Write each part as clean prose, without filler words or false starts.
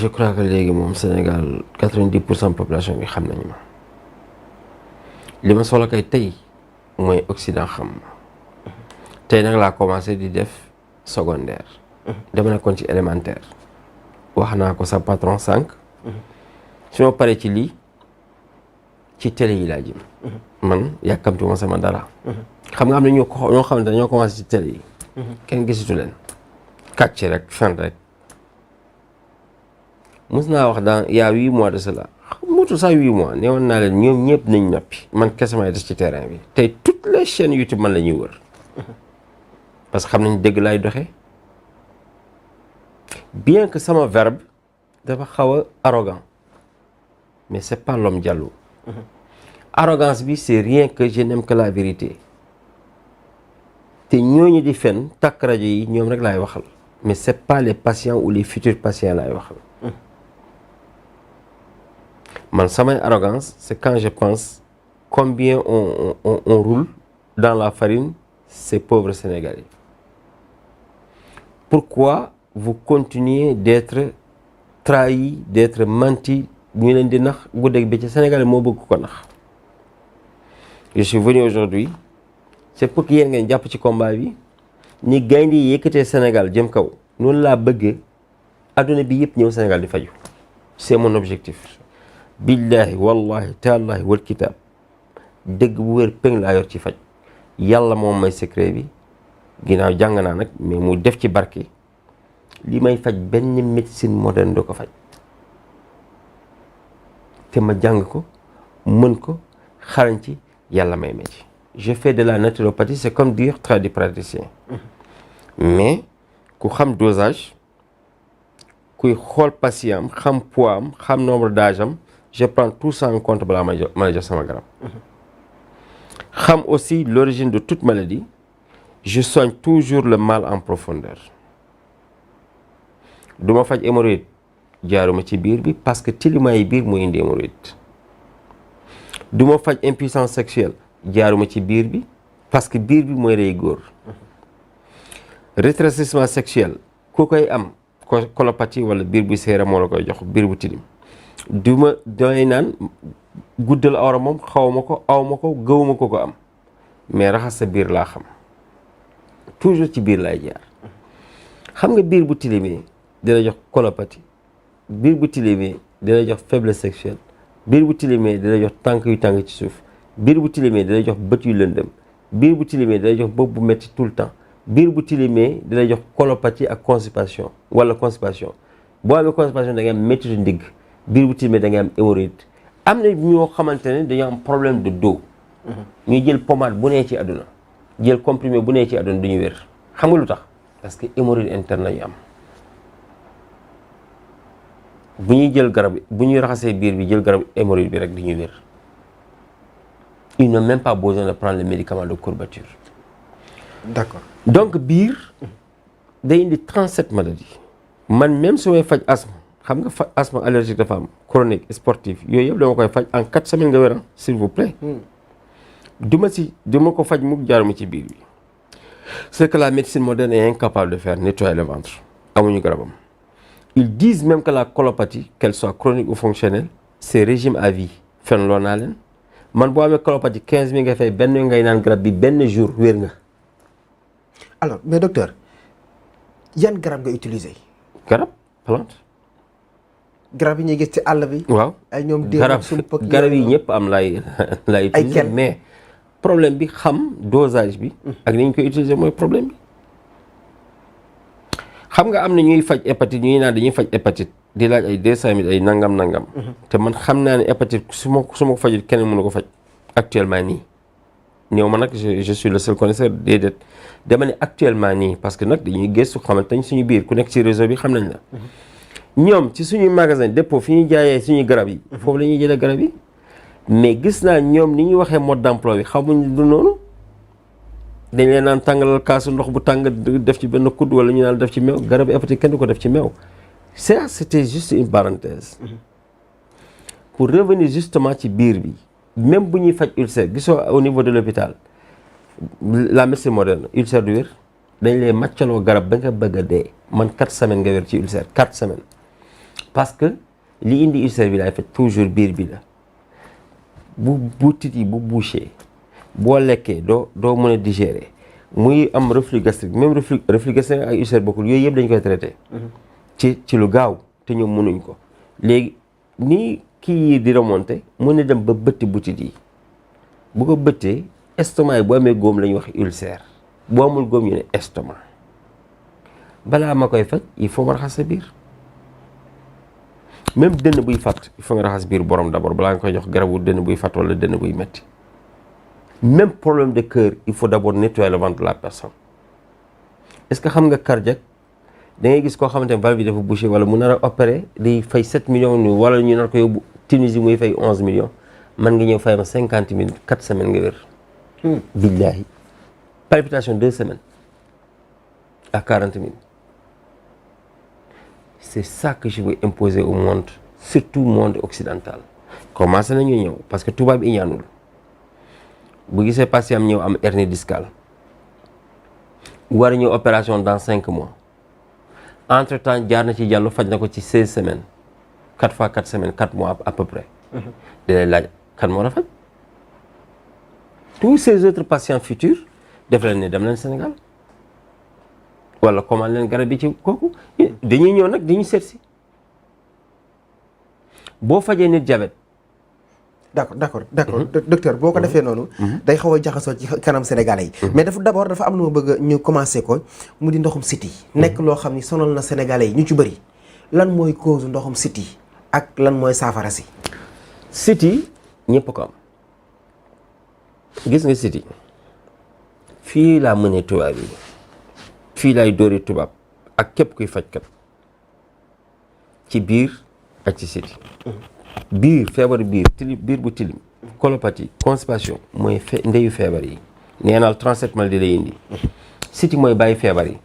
je crois que léegi moom Sénégal 90% population bi xam nañu ma li ma soxla kay tey mooy Occident xam ma tey nag laa commencé di def secondaire. dama nekkoon ci élémentaire. wax naa ko sa patron sànq. su ma paree ci lii ci télé yi laa jëm. man yàkkamtu ma sama dara. xam nga am na ñoo xamante ne ñoo commencé ci télé yi. kenn gisatu leen. kàcc rek fen rek. mus naa wax dans il y a 8 mois de cela motul sax 8 mois ne woon naa leen ñoom ñëpp nañ noppi man kese may des ci terrain bi tey toutes les chaînes YouTube man la ñuy wër parce que xam nañ dëgg laay doxee bien que sama verbe dafa xaw a arrogant mais c'est pas l'homme Diallo. Arrogance bi c'est rien que je n'aime que la vérité te ñooñu di fen takk rajo yi ñoom rek laay waxal mais c'est pas les patients ou les futurs patients laay waxal. man samay arrogance c'est quand je pense combien on roule dans la farine ces pauvres Sénégalais. Pourquoi vous continuez d'être trahis, d'être menti ñu leen di nax guddeeg bi ci Sénégalais moo bëgg ko nax. Je suis venu aujourd'hui c'est pour que yéen ngeen jàpp ci combat bi ni gaynde yi yëkkatee Sénégal jëm kaw noonu laa bëggee adduna bi yëpp ñëw Sénégal di faju. C'est mon objectif. billahi wallahi taallahi wal kitaab dëgg bu wér péng laa yor ci faj yàlla moom may secret bi ginnaaw jàng naa nag mais mu def ci barke li may faj benn médecine moderne doo ko faj te ma jàng ko mën ko xarañ ci yàlla may ma ci. Je fais de la naturopathie c'est comme dire tradipraticien mais ku xam dosage kuy xool patient am xam poids am xam nombre d'âge am je prends tout ça en compte balaa ma jox sama garab. xam aussi l'origine de toute maladie je soigne toujours le mal en profondeur. du ma faj hémorroïde jaaruma ci biir bi parce que tilimaay biir mooy indi hémorroïde. du ma faj impuissance sexuelle jaaruma ci biir bi parce que biir bi mooy rey góor. rétrécissement sexuel ku koy am colopathie wala biir bu seere moo la koy jox biir bu tilim. du ma damay naan guddal awra moom xaw ma ko aw ma ko gëwuma ko am mais raxas sa biir laa xam toujours ci biir laay jaar. xam nga biir bu tilimee dina jox colopathie biir bu tilimee dina jox faiblesse sexuelle biir bu tilimee dina jox tànk yu tàng ci suuf biir bu tilimee dina jox bët yu lëndëm biir bu tilimee dina jox bopp bu metti tout le temps biir bu tilimee dina jox colopathie ak constipation wala constipation boo amee constipation da ngay am mettitu ndigg biir bu tilimee da ngay am hémorroïde. am na ñoo xamante ne dañoo am problème de dos. ñuy jël pommade bu nee ci àdduna jël comprimé bu nee ci àdduna du ñu wér xam nga lu tax parce que hémorroïde interne la ñu am. bu ñuy jël garab bu ñuy raxasee biir bi jël garab hémorroïde bi rek di ñu wér. ils n'ont même pas besoin de prendre les médicaments de courbature. D'accord. donc biir day indi 37 maladies. man même su may faj asthme xam nga faj asthme allergique dafa am chronique sportif yooyu yëpp dama koy faj en 4 semaines nga wér s'il vous plaît. du ma ko faj mukk jaaruma ci biir bi. c'est que la médecine moderne est incapable de faire nettoyer le ventre amuñu garabam. ils disent même que la colopathie qu'elle soit chronique ou fonctionnelle c'est régime à vie fen loo naa leen man boo amee colopathie 15 000 nga fay benn ngay naan garab bi benn jour wér nga. alors mais docteur yan garab nga utiliser. garab plante. garab yi ñuy gis ci àll bi. waaw ay ñoom garab yi ñëpp am lay utiliser mais problème bi xam dosage bi. ak ni ñu koy utiliser mooy problème bi. xam nga am na ñuy faj hépatite ñuy naan dañuy faj hépatite di laaj ay 200 000 ay nangam. te man xam naa ne hépatite su ma ko fajul keneen mënu ko faj actuellement nii. ñëw ma nag je suis le seul connaisseur déedéet dama ne actuellement nii parce que nag dañuy gëstu xamante nañ suñu biir ku nekk ci réseau bi xam nañ la. ñoom ci suñuy magasin dépôt fi ñuy jaayee suñuy garab yi. foofu la ñuy jëlee garab yi. mais gis naa ñoom ni ñuy waxee mode d'emploi bi xamuñ du noonu. dañ leen naan tàngalal kaasu ndox bu tàng def ci benn kudd wala ñu naan def ci meew garab hépatite kenn du ko def ci meew. ça c'était juste une parenthèse. pour revenir justement ci biir bi. même bu ñuy faj ulcère gisoo au niveau de l'hôpital la médecine moderne ulcère du wér dañ lay màccaloo garab ba nga bëgg a dee man 4 semaines nga wér ci ulcère 4 semaines parce que li indi ulcère bi laay faj toujours biir bi la bu tit yi bu bouché boo lekkee doo mën a digérer muy am reflux gastrique même reflux gastrique ak ulcère bokkul yooyu yëpp dañ koy traité. ci lu gaaw te ñoom mënuñ ko léegi nii kii yi di remonté mën na dem ba bëtti butit yi bu ko bëttee estomac yi boo amee góom la ñuy wax ulcère boo amul góom ñu ne estomac balaa ma koy faj il faut ma raxas sa biir même dënn buy fàtt il faut nga raxas biir borom d'abord balaa nga koy jox garabu dënn buy fàtt wala dënn buy metti même problème de cœur il faut d'abord nettoyer le ventre de la personne est-ce que xam nga cardiaque da ngay gis koo xamante ne valve bi dafa bouché wala mu nar a opéré day fay 7 millions ni wala ñu nar ko yóbbu Tunisie muy fay 11 millions man nga ñëw fay ma 50 000 4 semaines nga wér. Billahi palpitation 2 semaines à 40 000 c'est ça que je veux imposer au monde surtout monde occidental commencé nañu ñëw parce que tubaab yi ñaanul bu gisee patient am ñëw am hernie discale war a ñëw opération dans 5 mois entre temps jaar na ci jàllu faj na ko ci 16 semaines 4 fois 4 semaines 4 mois à peu près. da lay laaj kan moo la faj tous ces autres patients futurs def leen ne dem leen Sénégal wala commande leen garab bi ci kooku dañuy ñëw nag dañuy seet si boo fajee nit diabète. d'accord docteur boo ko defee noonu day xaw a jaxasoo ci kanam sénégalais yi mais d'abord dafa am lu ma bëgg ñu commencé ko mu di ndoxum siti nekk loo xam ni sonal na sénégalais yi ñu ci bëri lan mooy cause ndoxum siti ak lan mooy saafara si siti ñëpp ko am gis nga siti fii laa mënee tubaab yi fii laay dóori tubaab ak képp kuy fajkat ci biir ak ci siti biir feebar biir biir bu tilim colopathie constipation mooy ndeyu feebar yi nee naal 37 maladies lay indi siti mooy bàyyi feebar yi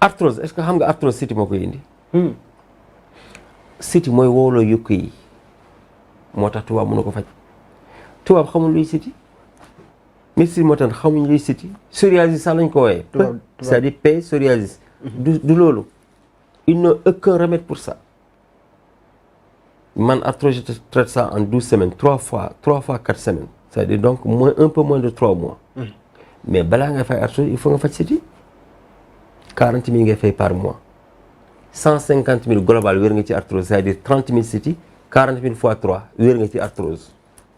arthrose est-ce que xam nga arthrose siti moo koy indi siti mooy wooloo yukk yi moo tax tubaab mënu ko faj tubaab xamul luy siti médecine moo tax xamuñ luy siti psoriasis sax lañ ko wooyee c'est-à-dire P psoriasis du loolu ils n'ont aucun remède pour ça man arthrose je traite ça en 12 semaines 3 fois 4 semaines c'est-à-dire donc un peu moins de 3 mois mais balaa nga fay arthrose il faut nga faj siti 40 000 ngay fay par mois 150 000 global wér nga ci arthrose c'est-à-dire 30 000 siti 40 000 fois 3 wér nga ci arthrose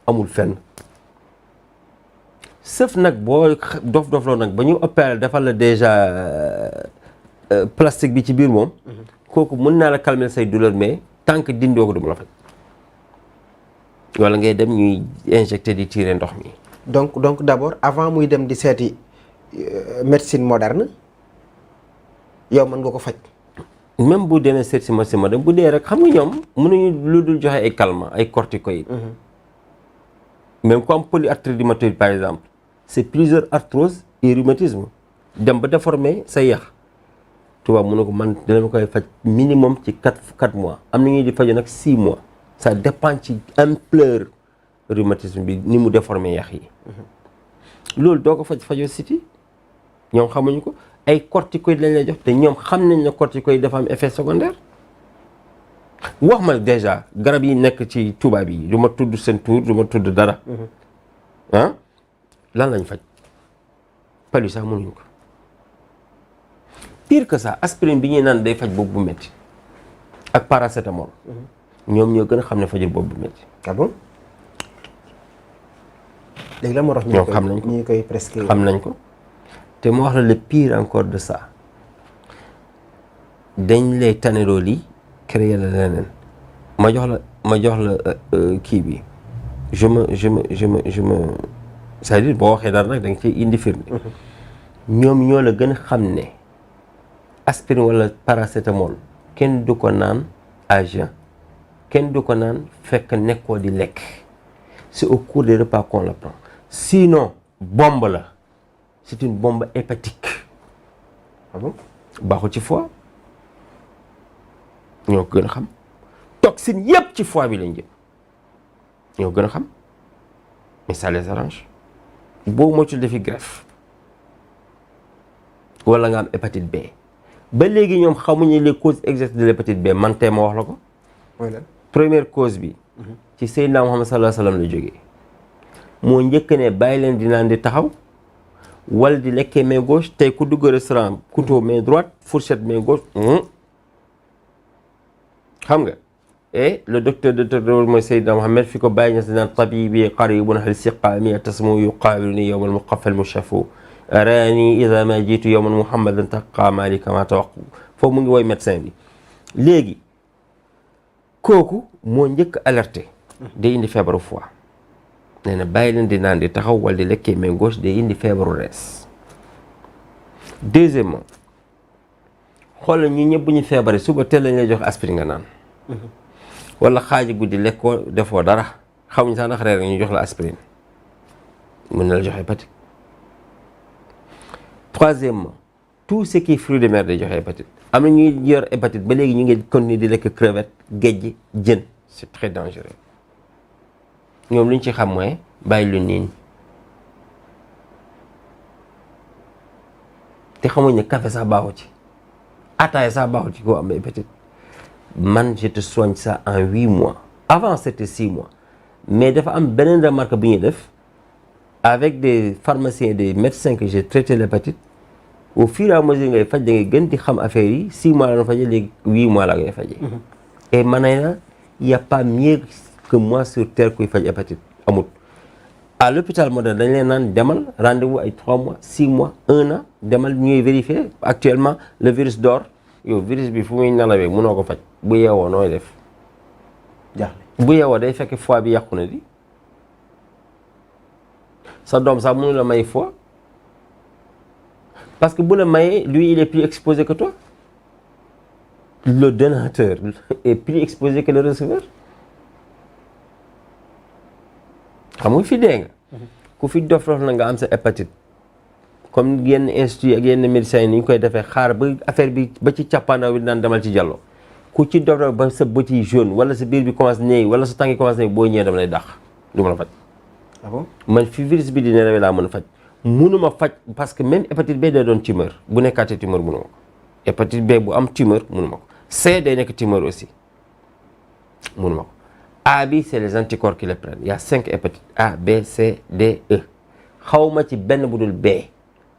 amul fenn sauf nag boo dof loo nag ba ñu opéré defal la déjà plastique bi ci biir moom kooku mën naa la calmer say douleur mais tant que dindoo ko du ma la faj wala ngay dem ñuy injecté di tirer ndox mi. donc d'abord avant muy dem di seeti médecine moderne yow mën nga ko faj. même bu demee seeti médecine moderne bu dee rek xam nga ñoom mënuñu lu dul joxe ay calmants ay corticoïdes. même comme polyarthrite rhumatoïde par exemple c'est plusieurs arthroses et rhumatisme dem ba déformer sa yax. tubaab mun na ko man dina koy faj minimum ci 4 mois am na ñuy di faju nag 6 mois ça dépend ci ampleur rhumatisme bi ni mu déformé yax yi loolu doo ko fajoo siti ñoom xamuñu ko ay corticoïdes lañ lay jox te ñoom xam nañ ne corticoïdes dafa am effet secondaire wax ma déjà garab yi nekk ci tubaab yi du ma tudd seen tur du ma tudd dara ah lan lañ faj palu sax mënuñ ko pire que ça aspirine bi ñuy naan day faj bopp bu métti ak paracétamol ñoom ñoo gën a xam ne fajul bopp bu métti. ah bon léegi lan moo tax ñoom xam nañ ko ñu koy presque xam nañ ko te mu wax la le pire encore de ça dañ lay taneloo lii créer la leneen ma jox la kii bi je me c'est-à-dire boo waxee dara nag da nga ciy indi firnde ñoom ñoo la gën a xam ne aspirine wala paracétamol kenn du ko naan à jeun kenn du ko naan fekk nekkoo di lekk c'est au cours des repas qu'on le prend sinon bombe la c'est une bombe hépatique. ah bon baaxul ci foie ñoo ko gën a xam toxine yépp ci foie bi lañ jëm ñoo gën a xam mais ça les arrange boo moytuwul defi greffe wala nga am hépatite B ba léegi ñoom xamuñu les causes exactes de l'hépatite B man tey ma wax la ko mooy lan première cause bi ci Seydina Muhammad sallallahu alayhi wa sallam la jógee moo njëkk ne bàyyi leen di naan di taxaw wala di lekkee main gauche tey ku dugg restaurant couteau main droite fourchette main gauche xam nga et le docteur mooy Seydina Muhammad fi ko bàyyi ña si naan tabibi qaribun hal siqaami tasmu yuqaabiluni yowma almuqafa almushafu arani ida ma jiitu yowman muhammadan taqa mali kama tawaqu foofu mu ngi woy médecin bi léegi kooku moo njëkk alerté day indi feebaru foie nee na bàyyi leen di naan di taxaw wala di lekkee main gauche day indi feebaru rees deuxièmement xoolal ñu ñëpp bu ñu feebaree suba teel lañ lay jox aspirine nga naan wala xaaji guddi lekkoo defoo dara xamuñ sax ndax reer ñu jox la aspirine mën na la jox hépatite troisièmement tout ce qui est fruits de mer day joxe hépatite am na ñuy yor hépatite ba léegi ñu ngi continuer di lekk crevette géej jën c'est très dangereux ñoom li ñu ci xam mooy bàyyi lu niin te xamuñ ne café sax baaxu ci ataaya sax baaxu ci koo am hépatite man je te soigne ça en 8 mois avant c'était 6 mois mais dafa am beneen remarque bu ñuy def avec des pharmaciens et des médecins que j'ai traité l'hépatite au fur et à mesure ngay faj da ngay gën di xam affaire yi 6 mois la doon fajee léegi 8 mois la ngay fajee. et man na y a pas mieux que moi sur terre kuy faj hépatite amul. à l'hôpital moderne dañ leen naan demal rendez-vous ay 3 mois 6 mois 1 an demal ñuy vérifier actuellement le virus dort yow virus bi fu muy nelawee mënoo ko faj bu yeewoo nooy def. jaaxle bu yeewoo day fekk foie bi yàqu na di sa doom sax mënu la may foie parce que bu la mayee lui il est plus exposé que toi le donateur est plus exposé que le receveur xam nga fi dee nga ku fi dof na nga am sa hépatite comme yenn institut ak yenn médecins yi ni ñu koy defee xaar ba affaire bi ba ci càppaandaw bi naan demal ci jàllo ku ci dof ba sa bët yi jaune wala sa biir bi commencé néew wala sa tànk yi commencé néew boo ñëwee dama lay dàq du ma la faj. ah bon man fi virus bi di nelawee laa mën a faj mënuma faj parce que même hépatite B day doon tumeur bu nekkaatee tumeur mënuma ko hépatite B bu am tumeur mënuma ko C day nekk tumeur aussi mënuma ko A bi c'est les anticorps qui le prennent il y a 5 hépatites A B C D E xawma ci benn bu dul B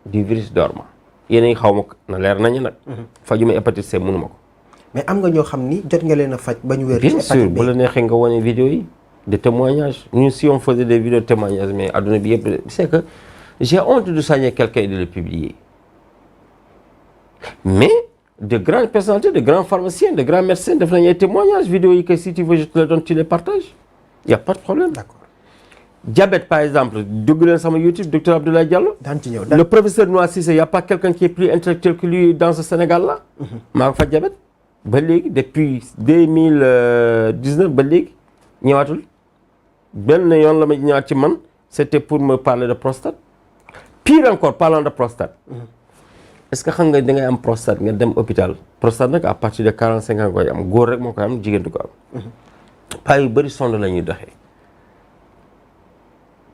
du virus dormant yéen a ngi xaw ma ko na leer nañu nag. fajuma hépatite C mënuma ko. mais am nga ñoo xam ni jot nga leen a faj ba ñu wér. bien sûr bu la neexee nga wane vidéo yi de témoignages ñun si on faisait des vidéos de témoignages mais adduna bi yëpp c'est que j'ai honte de soigner quelqu'un et de le publier mais de grandes personnalités de grands pharmaciens de grands médecins def nañu ay témoignages vidéo yi que si tu veux je te le donne tu les partages y a pas de problème. d'accord diabète par exemple dugg leen sama YouTube docteur Abdoulaye Diallo. daan ci ñëw le professeur Noa Cissé y a pas quelqu'un qui est plus intellectuel que lui dans ce Sénégal là. maa ko faj diabète ba léegi depuis 2019 ba léegi ñëwaatul benn yoon la ma ñëwaat ci man c'était pour me parler de prostate pire encore parlant de prostate est-ce que xam nga da ngay am prostate nga dem hôpital prostate nag à partir de 45 ans koy am góor rek moo koy am jigéen du ko am paa yu bëri sonde la ñuy doxee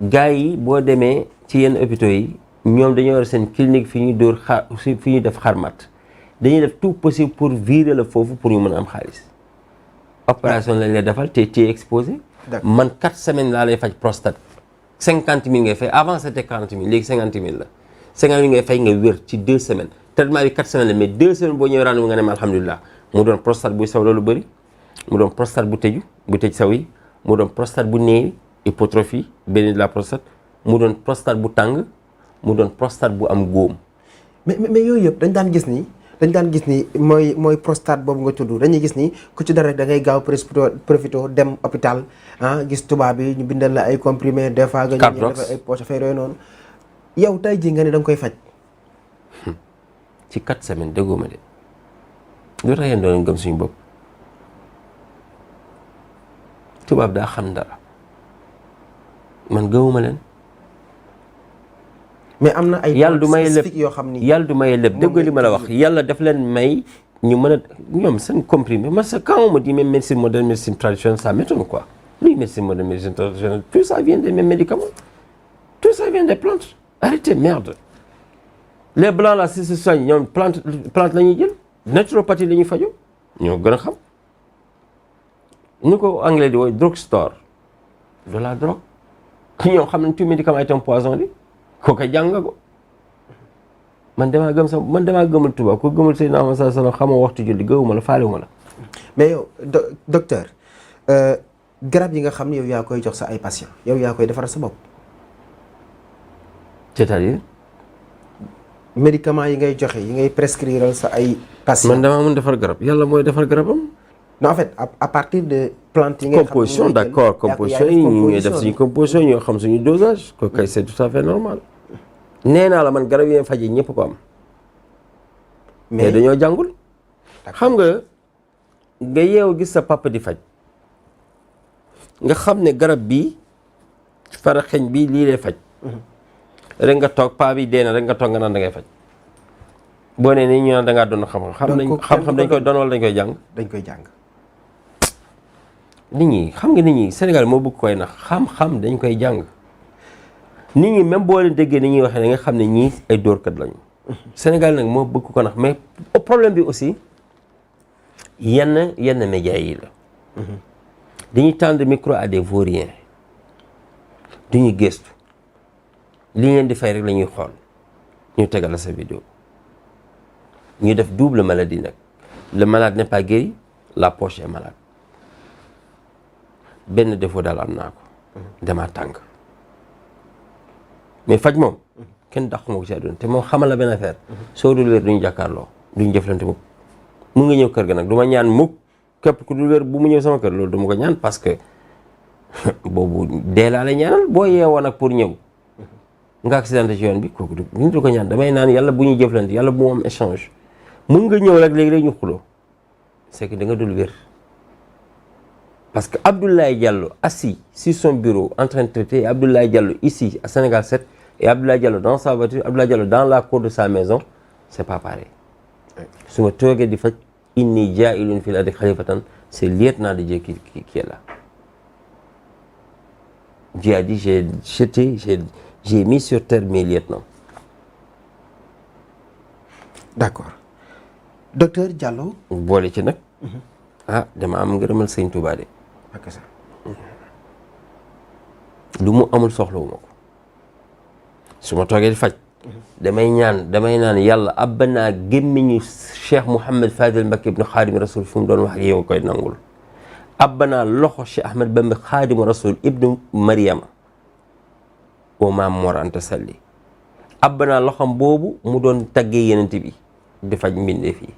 gars yi boo demee ci yenn hôpitaux yi ñoom dañoo yor seen clinique fi ñuy dóor xaar fi ñuy def xarmat dañuy def tout possible pour virer la foofu pour ñu mën a am xaalis opération lañ lay defal te téye exposé man 4 semaines laa lay faj prostate 50 000 ngay fay avant c'était 40 000 léegi 50 000 la 50 000 ngay fay nga wér ci 2 semaines traitement bi 4 semaines la mais 2 semaines boo ñëwee rendez-vous nga ne ma alhamdulilah mu doon prostate buy saw loolu bëri mu doon prostate bu tëju bu tëj saw yi mu doon prostate bu néewi hypertrophie benn de la prostate mu doon prostate bu tàng mu doon prostate bu am góom mais yooyu yëpp dañ daan gis ni mooy prostate boobu nga tudd dañuy gis ni ku ci dara rek da ngay gaaw profité dem hôpital gis tubaab bi ñu bindal la ay comprimés des fois nga ñu defal ay poche affaire yooyu noonu yow tey jii nga ne da nga koy faj ci 4 semaines déggoo ma de lu tax yéen doon gëm suñu bopp tubaab daa xam dara man gëmuma leen mais am na ay yàlla du may lépp yoo xam ni yàlla du may lépp dégg li ma la wax yàlla daf leen may ñu mën a ñoom seen comprimé parce que quand on me dit même médecine moderne médecine traditionnelle ça m'étonne quoi luy médecine moderne médecine traditionnelle tout ça vient des mêmes médicaments tout ça vient des plantes arrêtez merde les blancs là si se soignent ñoom plante la ñuy jël naturopathie la ñuy fajoo ñoo gën a xam ñu ko anglais di wooy drug store de la drogue ñoo xam ne tout médicament est un poison di kooku jàng nga ko man damaa gëmal tubaab ko gëmal Seydina Muhammad sallallahu alayhi wasallam xamoo waxtu julli gëwuma la faalewuma la. mais yow docteur garab yi nga xam ne yow yaa koy jox sa ay patient yow yaa koy defaral sa bopp. c'est-à-dire. médicaments yi ngay joxe yi ngay prescrire sa ay patients. man damaa mën defar garab yàlla mooy defar garabam. non en fait à partir de plantes yi ngay xam composition d'accord composition yi ñu ngi def suñu composition ñoo xam suñu dosage ko kay c'est tout à fait normal. nee naa la man garab yi faje ñëpp ko am. mais dañoo jàngul. xam nga yeewu gis sa papa di faj. nga xam ne garab bii faraxeñ bii lii lay faj. rek nga toog paa bi dee na rek nga toog nga naan da ngay faj. boo nee nii ñu naan da ngaa doon xam-xam dañ koy doon wala dañ koy jàng. dañ koy jàng. nit ñi xam nga nit ñi Sénégal moo bëgg koy nax xam-xam dañ koy jàng. nit ñi même boo leen déggee ni ñuy waxee da nga xam ne ñii ay dóorkat lañu. Sénégal nag moo bëgg ko nax mais problème bi aussi yenn médias yi la. dañuy tendre micro à des vauriens. duñu gëstu. li ngeen di fay rek la ñuy xool ñu tegal la sa vidéo ñu def double maladie nag le malade n'est pas guéri la poche est malade benn défaut daal am naa ko dama tàng mais faj moom kenn dàquma ko ci àdduna te moom xamal la benn affaire soo dul wér duñu jàkkaarloo duñu jëflante mukk mu nga ñëw kër ga nag du ma ñaan mukk képp ku dul wér bu mu ñëw sama kër loolu du ma ko ñaan parce que boobu dee laa la ñaanal boo yeewoo nag pour ñëw nga accidenté ci yoon bi kooku du ko ñaan damay naan yàlla bu ñuy jëflante yàlla bu mu am échange mun nga ñëw rek léegi ñu xuloo c'est que da nga dul wér parce que Abdoulaye Diallo assis sur son bureau en train de traiter Abdoulaye Diallo ici à Sénégal 7 et Abdoulaye Diallo dans sa voiture Abdoulaye Diallo dans la cour de sa maison c'est pas pareil su ma toogee di faj inni jaa'ilun fil ardi khalifatan c'est le lieutenant de Dieu qui est là Dieu a dit j'ai mis sur terre mes lieutenants. D'accord docteur Diallo. boole ci nag. dama am ngërëmal sëñ Touba de. ak ça. lu mu amul soxlawuma ko su ma toogee di faj. damay naan yàlla abba naa gémmiñu Cheikh Mouhamed Fadel Mbacké ibn Khadim Rasoul fi mu doon wax ak yow koy nangul. abba naa loxo Cheikh Ahmed Bamba Khadim Rasoul ibnu Mariama. o maam Mor Anta Sali abba naa loxam boobu mu doon taggee yenent bi di faj mbindee fii